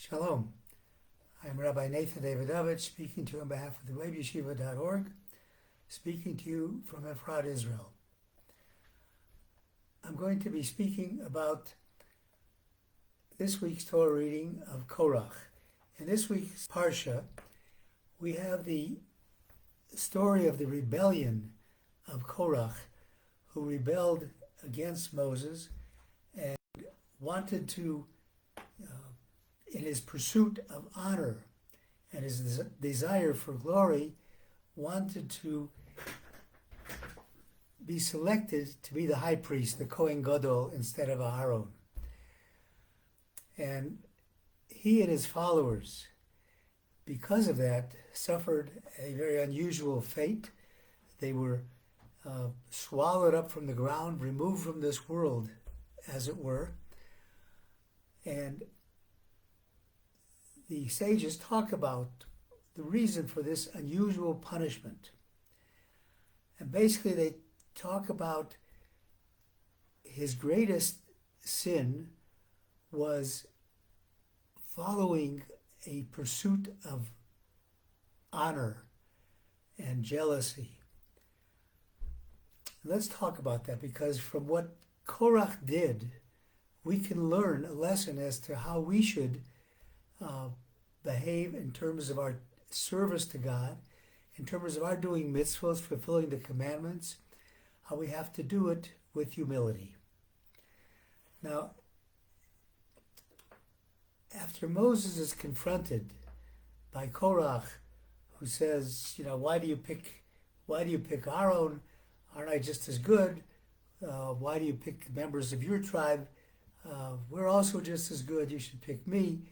Shalom. I'm Rabbi Nathan Davidovich, speaking to you on behalf of the Yeshiva.org, speaking to you from Efrat, Israel. I'm going to be speaking about this week's Torah reading of Korach. In this week's Parsha, we have the story of the rebellion of Korach, who rebelled against Moses and wanted to, in his pursuit of honor and his desire for glory, wanted to be selected to be the high priest, the Kohan Gadol, instead of Aaron. And he and his followers, because of that, suffered a very unusual fate. They were swallowed up from the ground, removed from this world, as it were. And the sages talk about the reason for this unusual punishment. And basically they talk about his greatest sin was following a pursuit of honor and jealousy. Let's talk about that, because from what Korach did, we can learn a lesson as to how we should behave in terms of our service to God, in terms of our doing mitzvahs, fulfilling the commandments, how we have to do it with humility. Now, after Moses is confronted by Korach, who says, why do you pick Aaron? Aren't I just as good? Why do you pick members of your tribe? We're also just as good. You should pick me.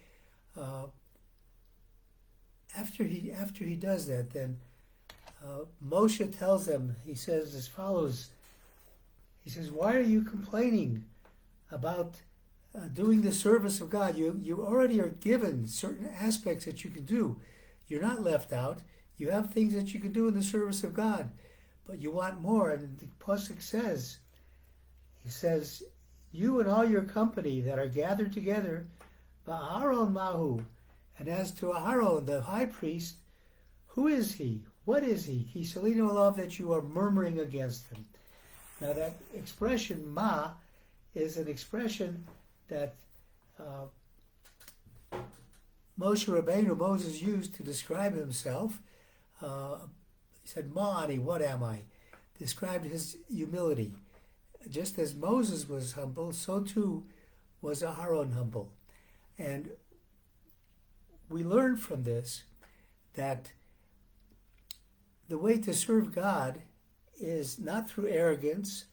After he does that, then Moshe tells them, he says as follows. He says, why are you complaining about doing the service of God? You already are given certain aspects that you can do. You're not left out. You have things that you can do in the service of God, but you want more. And the Pasuk says, he says, you and all your company that are gathered together, Ba'aron Mahu. And as to Aaron, the high priest, who is he? What is he? Kisalino love that you are murmuring against him. Now that expression, ma, is an expression that Moshe Rabbeinu, Moses, used to describe himself. He said, Ma'ani, what am I? Described his humility. Just as Moses was humble, so too was Aaron humble. And we learn from this that the way to serve God is not through arrogance,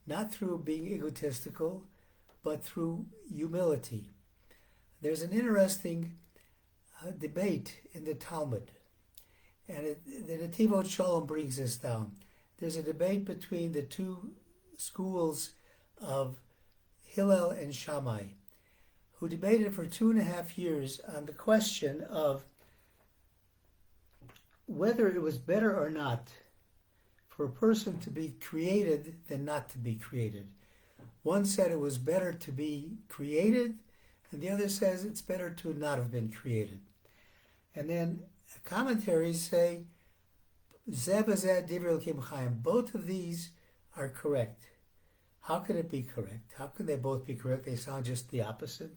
not through being egotistical, but through humility. There's an interesting debate in the Talmud, and the Davidovich Shalom brings this down. There's a debate between the two schools of Hillel and Shammai, who debated for 2.5 years on the question of whether it was better or not for a person to be created than not to be created. One said it was better to be created, and the other says it's better to not have been created. And then commentaries say, both of these are correct. How can it be correct? How can they both be correct? They sound just the opposite.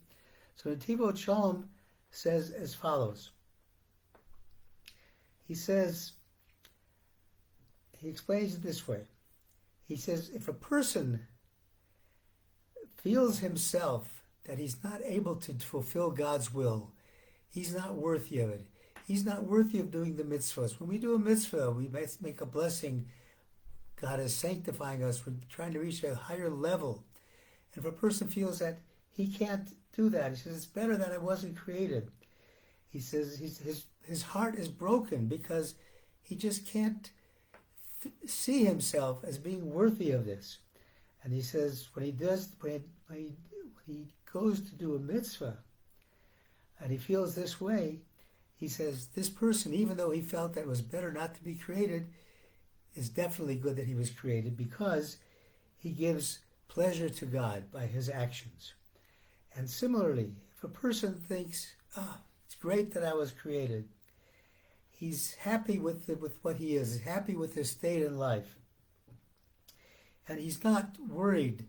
So Davidovich Shalom says as follows. He says, he explains it this way. He says, if a person feels himself that he's not able to fulfill God's will, he's not worthy of it. He's not worthy of doing the mitzvahs. When we do a mitzvah, we make a blessing. God is sanctifying us. We're trying to reach a higher level. And if a person feels that he can't do that, he says, it's better that I wasn't created. He says his heart is broken because he just can't see himself as being worthy of this. And he says when he goes to do a mitzvah and he feels this way, he says this person, even though he felt that it was better not to be created, is definitely good that he was created, because he gives pleasure to God by his actions. And similarly, if If a person thinks, it's great that I was created, he's happy with what he is. He's happy with his state in life. And he's not worried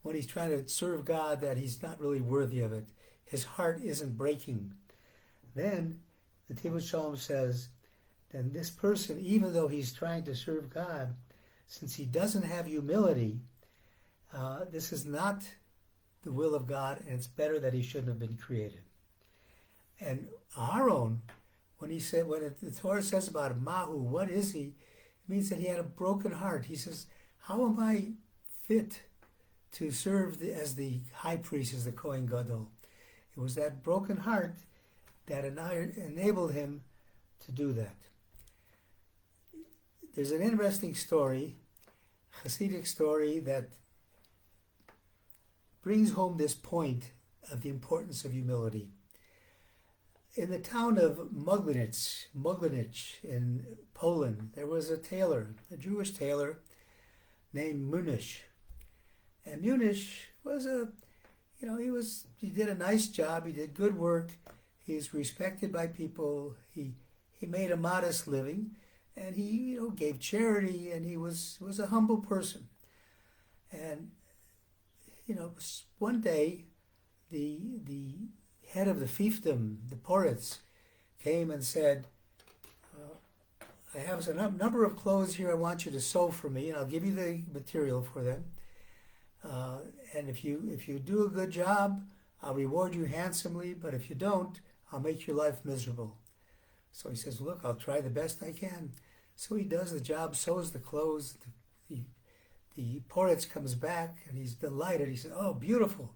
when he's trying to serve God that he's not really worthy of it. His heart isn't breaking. Then the David Shalom says, then this person, even though he's trying to serve God, since he doesn't have humility, this is not the will of God, and it's better that he shouldn't have been created. And Aaron, when the Torah says about Mahu, what is he? It means that he had a broken heart. He says, how am I fit to serve as the high priest, as the Kohan Gadol? It was that broken heart that enabled him to do that. There's an interesting story, Hasidic story, that brings home this point of the importance of humility. In the town of Mogilnich in Poland, there was a tailor, a Jewish tailor named Munich. And Munich was he did a nice job, he did good work, he's respected by people, he made a modest living, and he gave charity, and he was a humble person. And one day the head of the fiefdom, the Poritz, came and said, I have a number of clothes here I want you to sew for me, and I'll give you the material for them. And if you do a good job, I'll reward you handsomely, but if you don't, I'll make your life miserable. So he says, look, I'll try the best I can. So he does the job, sews the clothes. The Poritz comes back, and he's delighted. He says, oh, beautiful.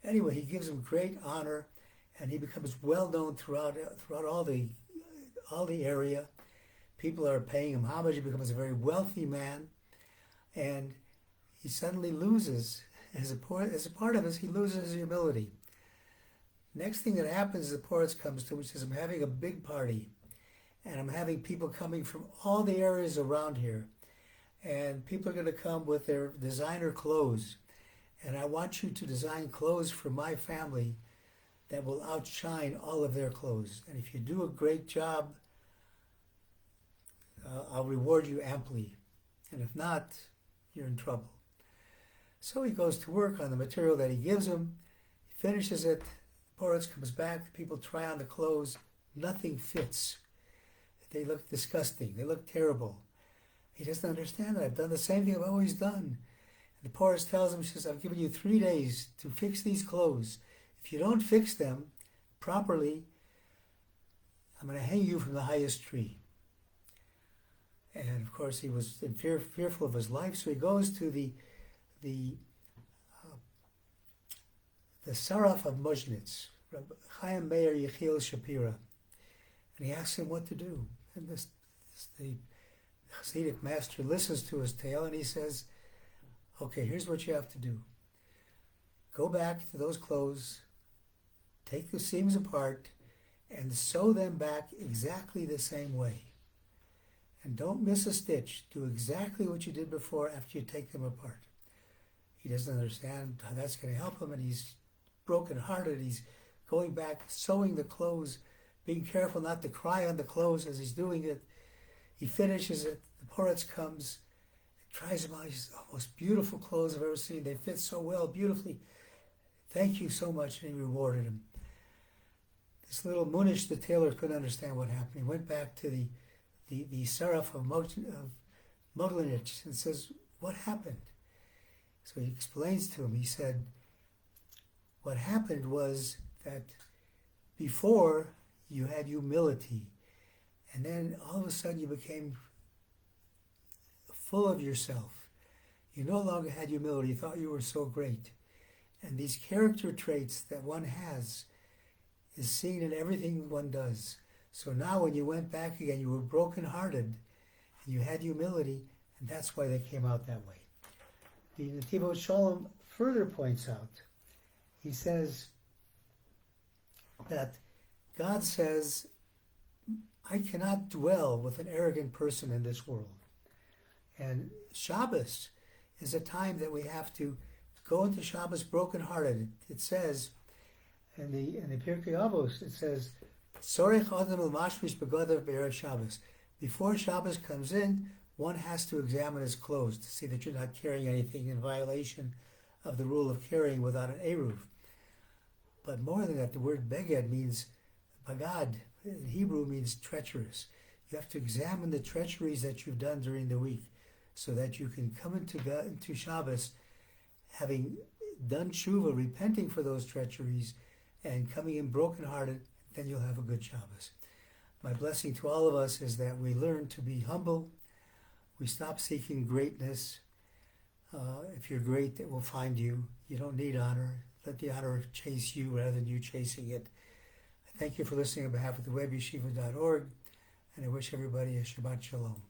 Anyway, he gives him great honor, and he becomes well known throughout all the area. People are paying him homage. He becomes a very wealthy man, and he suddenly loses, as a part of this, he loses his humility. Next thing that happens is the Poritz comes to him and says, I'm having a big party, and I'm having people coming from all the areas around here, and people are going to come with their designer clothes, and I want you to design clothes for my family that will outshine all of their clothes. And if you do a great job, I'll reward you amply. And if not, you're in trouble. So he goes to work on the material that he gives him. He finishes it. The Poritz comes back. People try on the clothes. Nothing fits. They look disgusting. They look terrible. He doesn't understand that. I've done the same thing I've always done. And the Poritz tells him, he says, I've given you 3 days to fix these clothes. If you don't fix them properly, I'm going to hang you from the highest tree. And of course, he was fearful of his life, so he goes to the Saraf of Mojnitz, Rabbi Chaim Meir Yechiel Shapira, and he asks him what to do. And the Hasidic master listens to his tale, and he says, okay, here's what you have to do. Go back to those clothes, take the seams apart, and sew them back exactly the same way. And don't miss a stitch. Do exactly what you did before after you take them apart. He doesn't understand how that's going to help him, and he's broken-hearted. He's going back, sewing the clothes, being careful not to cry on the clothes as he's doing it. He finishes it. The Poritz comes, tries them on. He says, oh, most beautiful clothes I've ever seen. They fit so well, beautifully. Thank you so much. And he rewarded him. This little Munich, the tailor, couldn't understand what happened. He went back to the Saraf of Mogilnich and says, what happened? So he explains to him. He said, what happened was that before you had humility, and then all of a sudden you became full of yourself. You no longer had humility. You thought you were so great. And these character traits that one has is seen in everything one does. So now when you went back again, you were broken-hearted, and you had humility, and that's why they came out that way. The Davidovich Shalom further points out, he says that God says, I cannot dwell with an arrogant person in this world. And Shabbos is a time that we have to go into Shabbos broken-hearted. It says, in the Pirkei Avos, it says, "Tzorech adam l'mashmish begadav b'erev Shabbos." Before Shabbos comes in, one has to examine his clothes to see that you're not carrying anything in violation of the rule of carrying without an eruv. But more than that, the word beged means bagad. In Hebrew means treacherous. You have to examine the treacheries that you've done during the week, so that you can come into Shabbos having done tshuva, repenting for those treacheries, and coming in brokenhearted. Then you'll have a good Shabbos. My blessing to all of us is that we learn to be humble. We stop seeking greatness. If you're great, it will find you. You don't need honor. Let the honor chase you rather than you chasing it. I thank you for listening on behalf of the webyeshiva.org, and I wish everybody a Shabbat Shalom.